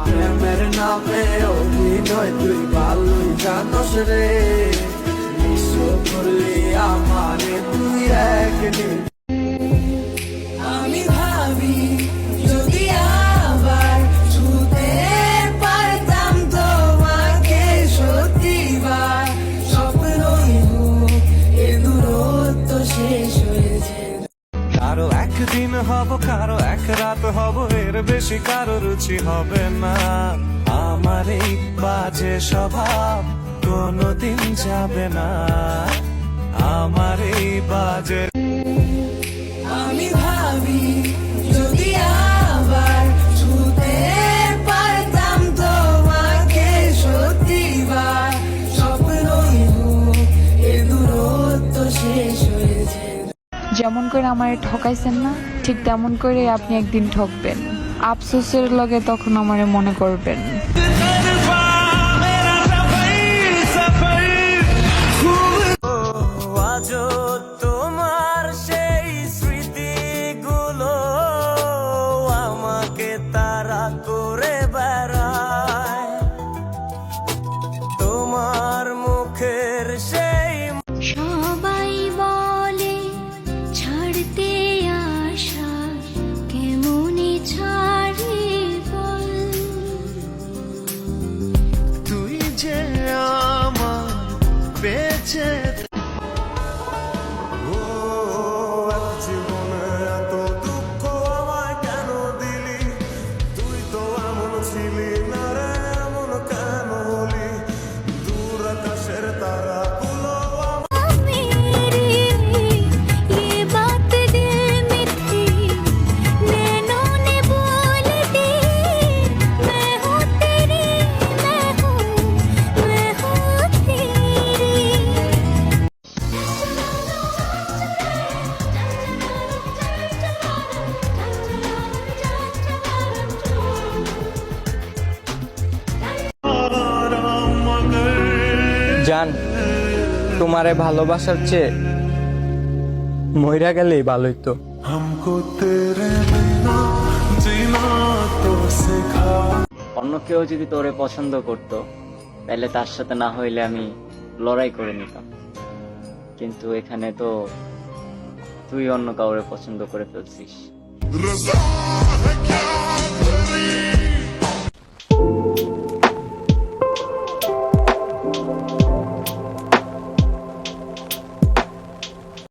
প্রেমের নামে অভিনয় তুই ভালোই জানোস রে, বিশ্ব করলি আমারে তুই একদিন। আমি ভাবি যদি আবার ছুতে পারতাম তোমাকে সত্যিবার, স্বপ্নই হোক এ দূরত্ব শেষ হয়েছে। কারো একদিন হব, কারো এক রাত হব, এর বেশি কারো রুচি হবে না। আমার এই বাজে স্বভাব কোনোদিন যাবে না, আমার এই বাজে। আমি ভাবি যদি আবার ছুতে পারতাম তোমাকে সত্যিবার, স্বপ্নই হোক এ দূরত্ব শেষ হয়েছে। যেমন করে আমারে ঠকাইছেন না, ঠিক তেমন করে আপনি একদিন ঠকবেন। আফসোসের লগে তখন আমারে মনে করবেন। আজও তোমার সেই স্মৃতিগুলো আমাকে তাড়া করে বেড়ায়, তোমার মুখের সেই। সবাই বলে ছাড়তে আশা কেমনি ছাড়ি বল, তুই যে আমার বেঁচে। ও জীবনে এত দুঃখ আমায় কেন দিলি, তুই তো এমন ছিলি না রে, এমন কেন হলি, দূর আকাশের তারা গুলো। मेरी ये बात दिल में थी, नैनों ने बोल दी, मैं हूँ तेरी, मैं हूँ तेरी। জান, তোমারে ভালোবাসার চেয়ে মইরা গেলেই ভালোই তো। অন্য কেউ যদি তোরে পছন্দ করত তাহলে তার সাথে না হইলে আমি লড়াই করে নিতাম, কিন্তু এখানে তো তুই অন্য কাউরে পছন্দ করে ফেলছিস।